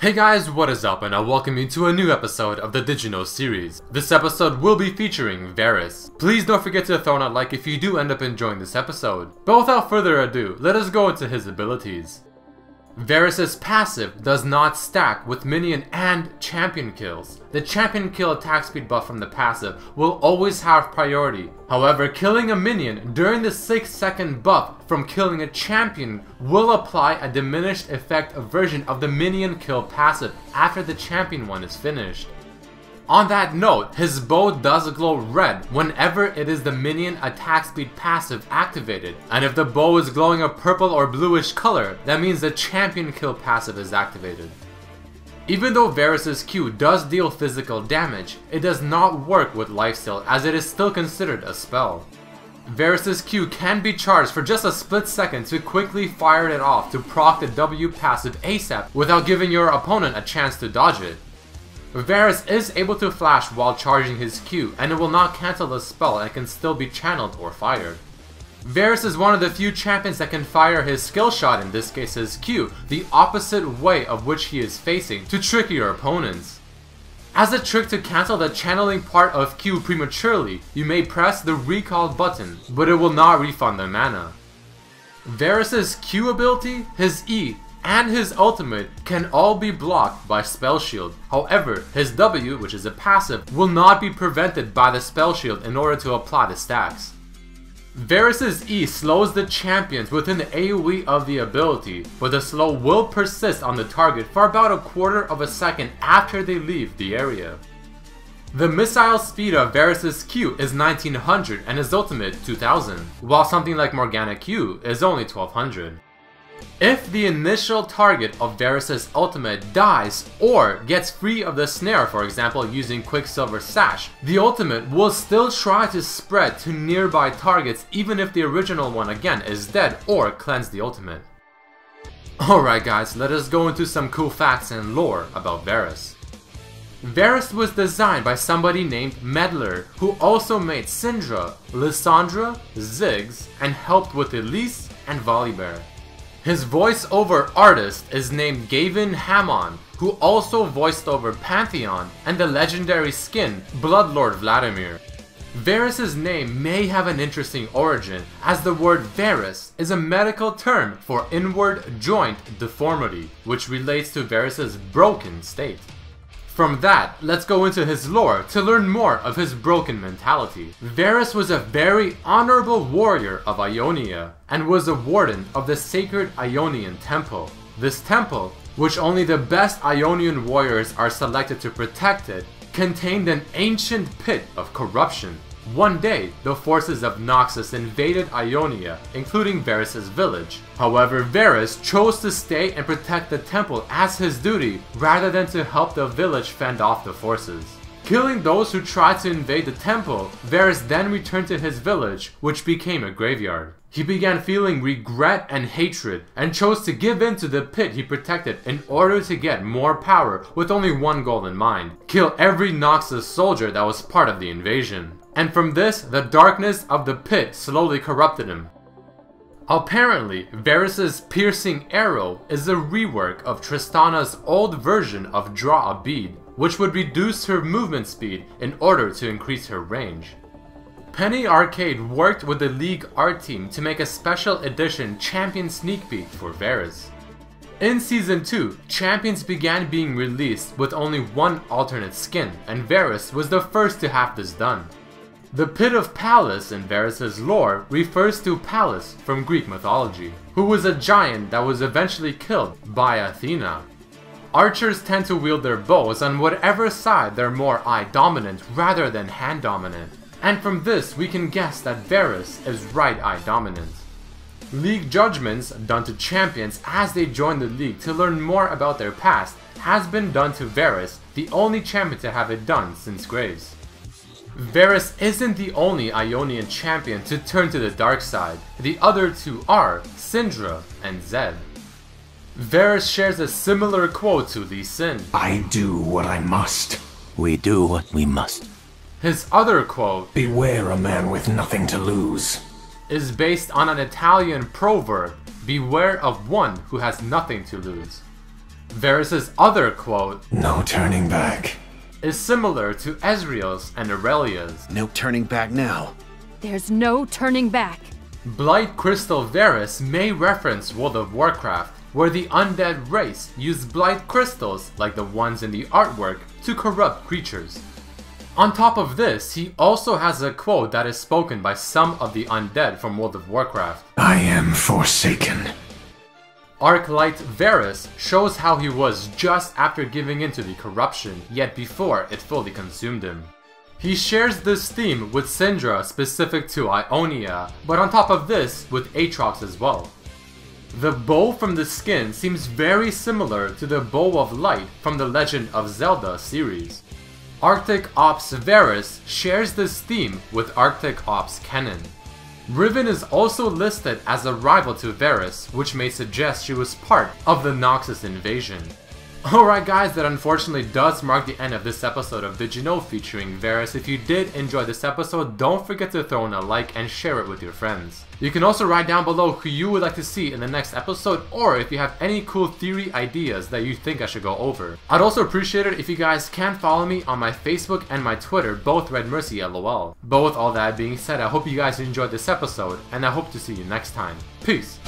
Hey guys, what is up, and I welcome you to a new episode of the Did You Know series. This episode will be featuring Varus. Please don't forget to throw in a like if you do end up enjoying this episode. But without further ado, let us go into his abilities. Varus' passive does not stack with minion and champion kills. The champion kill attack speed buff from the passive will always have priority. However, killing a minion during the 6-second buff from killing a champion will apply a diminished effect version of the minion kill passive after the champion one is finished. On that note, his bow does glow red whenever it is the minion attack speed passive activated, and if the bow is glowing a purple or bluish color, that means the champion kill passive is activated. Even though Varus' Q does deal physical damage, it does not work with lifesteal as it is still considered a spell. Varus' Q can be charged for just a split second to quickly fire it off to proc the W passive ASAP without giving your opponent a chance to dodge it. Varus is able to flash while charging his Q, and it will not cancel the spell and can still be channeled or fired. Varus is one of the few champions that can fire his skill shot, in this case his Q, the opposite way of which he is facing, to trick your opponents. As a trick to cancel the channeling part of Q prematurely, you may press the recall button, but it will not refund the mana. Varus' Q ability, his E, and his ultimate can all be blocked by spell shield. However, his W, which is a passive, will not be prevented by the spell shield in order to apply the stacks. Varus' E slows the champions within the AoE of the ability, but the slow will persist on the target for about a quarter of a second after they leave the area. The missile speed of Varus' Q is 1900 and his ultimate 2000, while something like Morgana Q is only 1200. If the initial target of Varus' ultimate dies or gets free of the snare, for example using Quicksilver Sash, the ultimate will still try to spread to nearby targets even if the original one again is dead or cleanse the ultimate. Alright guys, let us go into some cool facts and lore about Varus. Varus was designed by somebody named Medler, who also made Syndra, Lysandra, Ziggs, and helped with Elise and Volibear. His voice-over artist is named Gavin Hammond, who also voiced over Pantheon and the legendary skin Bloodlord Vladimir. Varus' name may have an interesting origin, as the word Varus is a medical term for inward joint deformity, which relates to Varus' broken state. From that, let's go into his lore to learn more of his broken mentality. Varus was a very honorable warrior of Ionia, and was a warden of the sacred Ionian temple. This temple, which only the best Ionian warriors are selected to protect it, contained an ancient pit of corruption. One day, the forces of Noxus invaded Ionia, including Varus' village. However, Varus chose to stay and protect the temple as his duty, rather than to help the village fend off the forces. Killing those who tried to invade the temple, Varus then returned to his village, which became a graveyard. He began feeling regret and hatred, and chose to give in to the pit he protected in order to get more power with only one goal in mind: kill every Noxus soldier that was part of the invasion. And from this, the darkness of the pit slowly corrupted him. Apparently, Varus' piercing arrow is a rework of Tristana's old version of Draw a Bead, which would reduce her movement speed in order to increase her range. Penny Arcade worked with the League art team to make a special edition Champion sneak peek for Varus. In Season 2, champions began being released with only one alternate skin, and Varus was the first to have this done. The Pit of Pallas in Varus' lore refers to Pallas from Greek mythology, who was a giant that was eventually killed by Athena. Archers tend to wield their bows on whatever side they're more eye dominant rather than hand dominant, and from this we can guess that Varus is right eye dominant. League judgments done to champions as they join the league to learn more about their past has been done to Varus, the only champion to have it done since Graves. Varus isn't the only Ionian champion to turn to the dark side. The other two are Syndra and Zed. Varus shares a similar quote to Lee Sin. I do what I must. We do what we must. His other quote, Beware a man with nothing to lose, is based on an Italian proverb, beware of one who has nothing to lose. Varus' other quote, "No turning back," is similar to Ezreal's and Aurelia's. No turning back now. There's no turning back. Blight Crystal Varus may reference World of Warcraft, where the undead race use blight crystals, like the ones in the artwork, to corrupt creatures. On top of this, he also has a quote that is spoken by some of the undead from World of Warcraft. "I am forsaken." Arclight Varus shows how he was just after giving into the corruption, yet before it fully consumed him. He shares this theme with Syndra specific to Ionia, but on top of this, with Aatrox as well. The bow from the skin seems very similar to the Bow of Light from the Legend of Zelda series. Arctic Ops Varus shares this theme with Arctic Ops Kennen. Riven is also listed as a rival to Varus, which may suggest she was part of the Noxus invasion. Alright guys, that unfortunately does mark the end of this episode of Did You Know featuring Varus. If you did enjoy this episode, don't forget to throw in a like and share it with your friends. You can also write down below who you would like to see in the next episode, or if you have any cool theory ideas that you think I should go over. I'd also appreciate it if you guys can follow me on my Facebook and my Twitter, both RedMercyLOL. But with all that being said, I hope you guys enjoyed this episode, and I hope to see you next time. Peace!